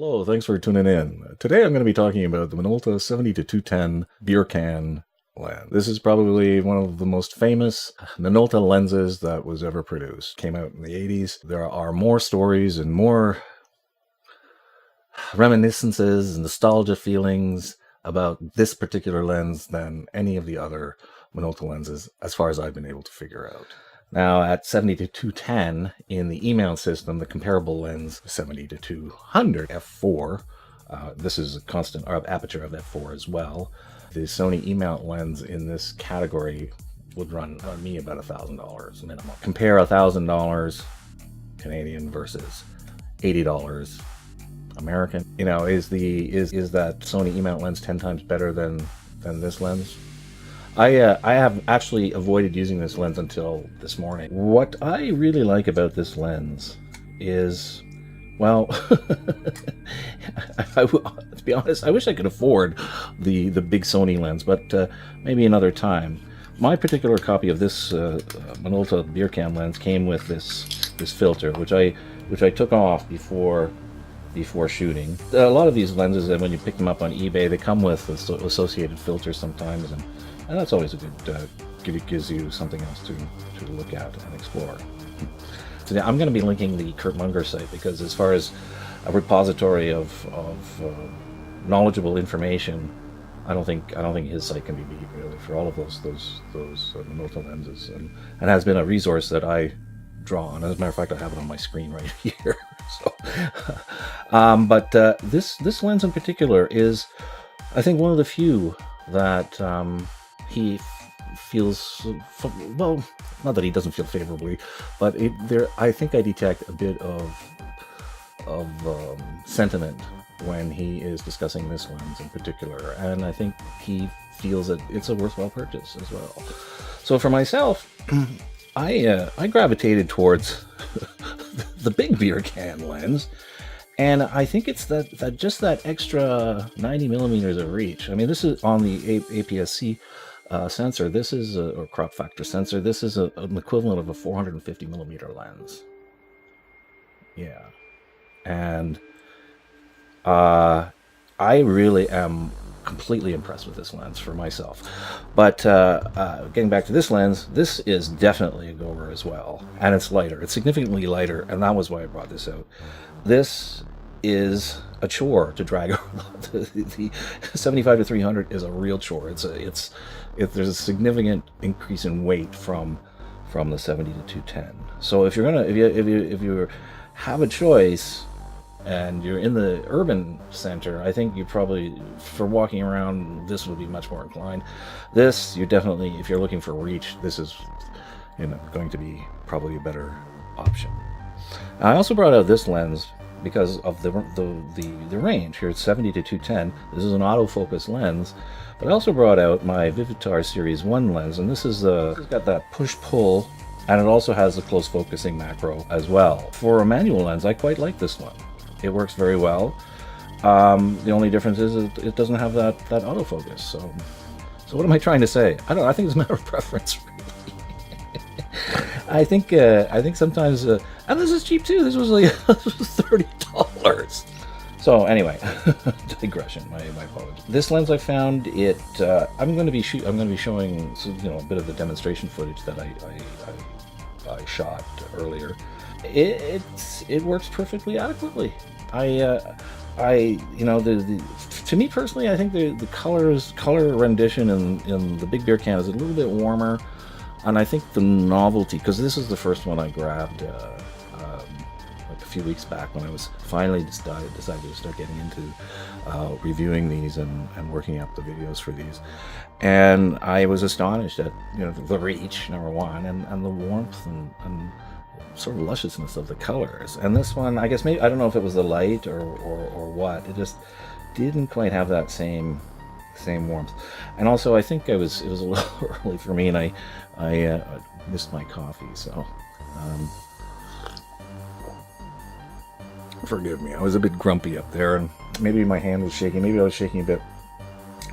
Hello, thanks for tuning in. Today I'm going to be talking about the Minolta 70-210 Beercan lens. This is probably one of the most famous Minolta lenses that was ever produced. Came out in the 80s. There are more stories and more reminiscences and nostalgia feelings about this particular lens than any of the other Minolta lenses, as far as I've been able to figure out. Now, at 70-210 in the E-mount system, the comparable lens 70-200 f4. This is a constant aperture of f4 as well. The Sony E-mount lens in this category would run on me about $1,000 minimum. Compare $1,000 Canadian versus $80 American. You know, is that Sony E-mount lens 10 times better than this lens? I have actually avoided using this lens until this morning. What I really like about this lens is, well, to be honest, I wish I could afford the big Sony lens, but maybe another time. My particular copy of this Minolta Beercan lens came with this filter, which I took off before shooting. A lot of these lenses, when you pick them up on eBay, they come with associated filters sometimes, and that's always a good, it gives you something else to look at and explore. Today I'm going to be linking the Kurt Munger site, because as far as a repository of knowledgeable information, I don't think his site can be beat, really, for all of those Minolta lenses, and has been a resource that I draw on. As a matter of fact, I have it on my screen right here. So, but this lens in particular is, I think, one of the few that he feels, well, not that he doesn't feel favorably, but I think I detect a bit of sentiment when he is discussing this lens in particular, and I think he feels that it's a worthwhile purchase as well. So for myself, I gravitated towards the big Beercan lens, and I think it's just that extra 90 millimeters of reach. I mean, this is on the APS-C sensor. This is or crop factor sensor. This is an equivalent of a 450 millimeter lens. Yeah, and I really am completely impressed with this lens for myself. But getting back to this lens, this is definitely a goer as well, and it's lighter. It's significantly lighter, and that was why I brought this out. This is a chore to drag around. The 75-300 is a real chore. There's a significant increase in weight from the 70-210. So if you have a choice and you're in the urban center, I think you probably, for walking around, this would be much more inclined. This, you definitely, if you're looking for reach, this is, going to be probably a better option. I also brought out this lens because of the range. Here it's 70-210. This is an autofocus lens, but I also brought out my Vivitar Series 1 lens, and this is it's got that push-pull, and it also has the close focusing macro as well. For a manual lens, I quite like this one. It works very well. The only difference is it doesn't have that autofocus. So what am I trying to say? I don't know. I think it's a matter of preference, really. I think sometimes, and this is cheap too. This was like $30. So anyway, digression. My apologies. This lens, I found it. I'm going to be showing a bit of the demonstration footage that I shot earlier. It works perfectly adequately. To me personally, I think the color rendition in the big Beercan is a little bit warmer, and I think the novelty, because this is the first one I grabbed like a few weeks back when I was finally decided to start getting into reviewing these and working up the videos for these, and I was astonished at the reach, number one, and the warmth and sort of lusciousness of the colors. And this one, I guess, maybe, I don't know if it was the light or what, it just didn't quite have that same warmth. And also, I think it was a little early for me, and I missed my coffee, so forgive me. I was a bit grumpy up there, and maybe my hand was shaking, maybe I was shaking a bit,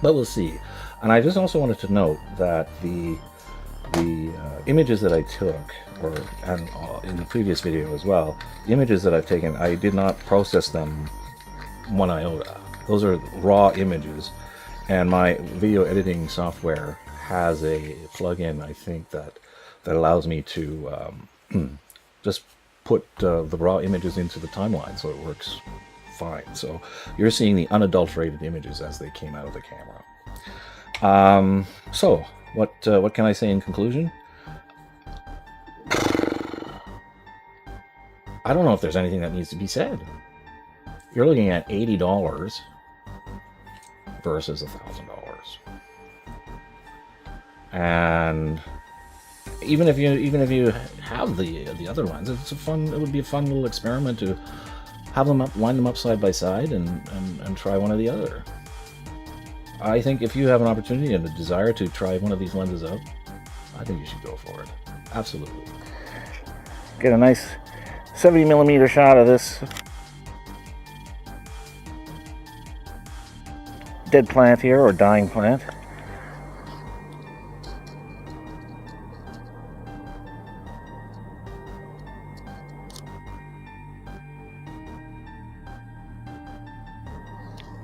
but we'll see. And I just also wanted to note that the images that I took, and in the previous video as well, the images that I've taken, I did not process them one iota. Those are raw images, and my video editing software has a plugin, I think, that allows me to just put the raw images into the timeline, so it works fine. So you're seeing the unadulterated images as they came out of the camera. So what can I say in conclusion? I don't know if there's anything that needs to be said. You're looking at $80 versus $1,000, and even if you have the other lens, it would be a fun little experiment to have them line them up side by side and try one or the other. I think if you have an opportunity and a desire to try one of these lenses out, I think you should go for it. Absolutely. Get a nice 70mm shot of this dead plant here, or dying plant.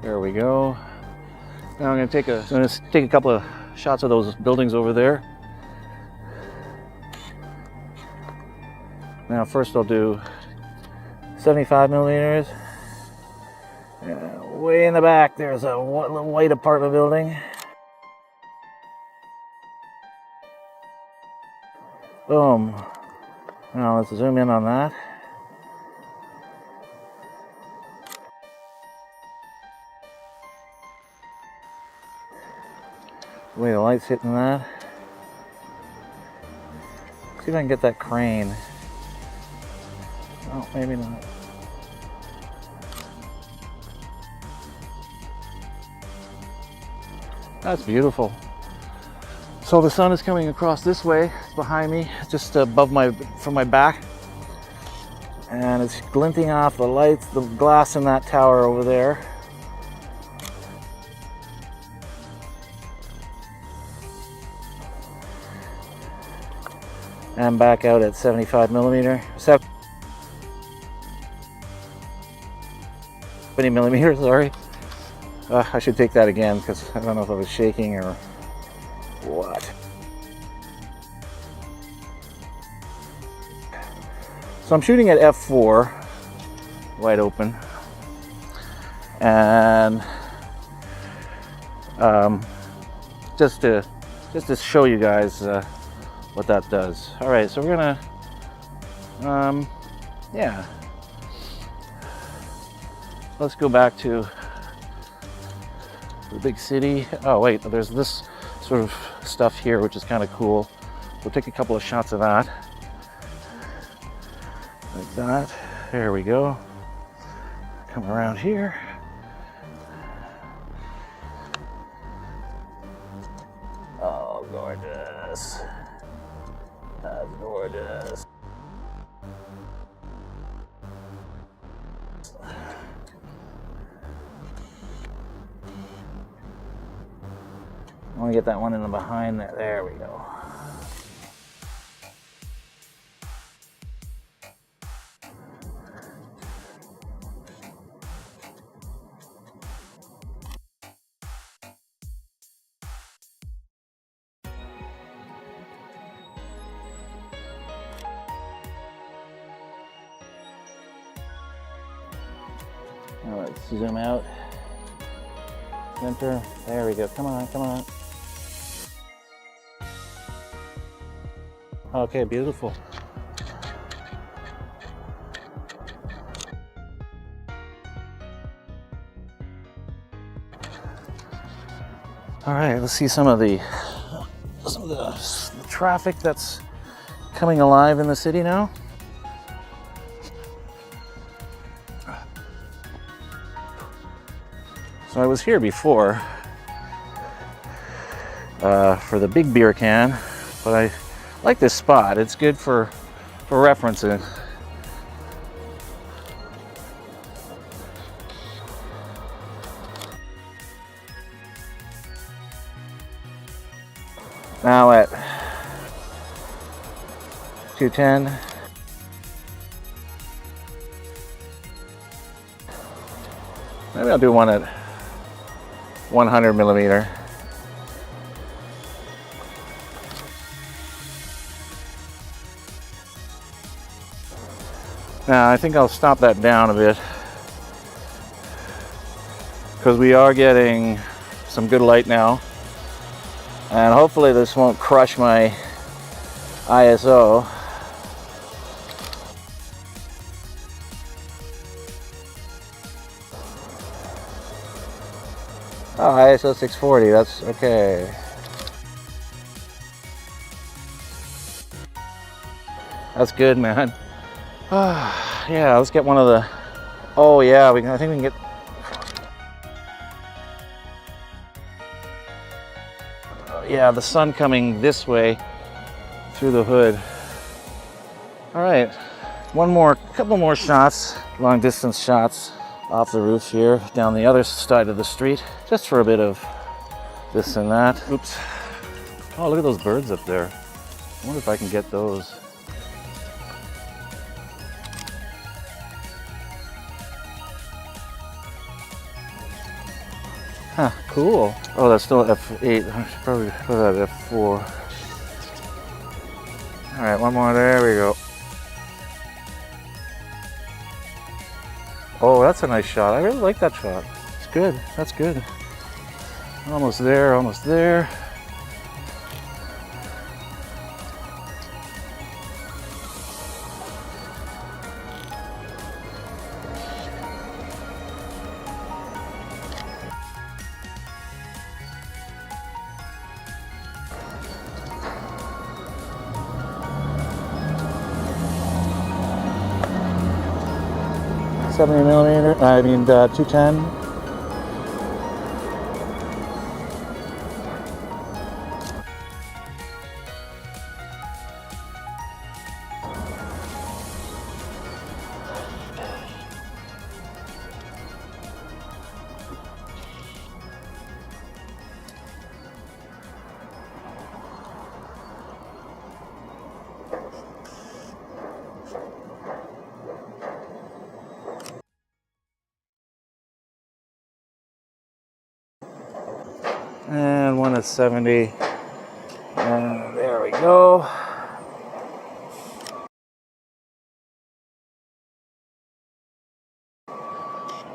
There we go. Now I'm going to take a couple of shots of those buildings over there. Now first I'll do 75mm. Way in the back there's a white apartment building. Boom. Now let's zoom in on that. The way the light's hitting that. See if I can get that crane. Oh, maybe not. That's beautiful. So the sun is coming across this way, behind me, just above from my back. And it's glinting off the lights, the glass in that tower over there. And back out at 75mm. 70mm, sorry. I should take that again because I don't know if I was shaking or what. So I'm shooting at f4, wide open, and just to show you guys what that does. All right, so we're gonna, yeah. Let's go back to the big city. Oh wait, there's this sort of stuff here which is kind of cool. We'll take a couple of shots of that. Like that. There we go. Come around here. Oh, gorgeous. That's gorgeous. I want to get that one in the behind there. There we go. Now let's zoom out. Center. There we go. Come on, come on. Okay, beautiful. All right, let's see some of the traffic that's coming alive in the city now. So I was here before for the big Beercan, but I like this spot. It's good for referencing. Now at 210. Maybe I'll do one at 100 millimeter. Now I think I'll stop that down a bit because we are getting some good light now, and hopefully this won't crush my ISO. Oh, ISO 640, that's okay. That's good, man. Yeah, let's get one of the, oh yeah, I think we can get, yeah, the sun coming this way through the hood. All right, couple more shots, long distance shots off the roof here, down the other side of the street, just for a bit of this and that. Oops. Oh, look at those birds up there. I wonder if I can get those. Huh, cool. Oh, that's still F8. I should probably put that at F4. All right, one more. There we go. Oh, that's a nice shot. I really like that shot. It's good. That's good. Almost there, almost there. $70 millimeter, 210. And one at 70. And there we go.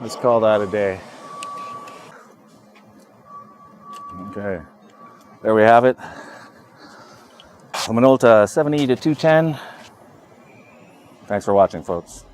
Let's call that a day. Okay, there we have it. A Minolta 70 to 210. Thanks for watching, folks.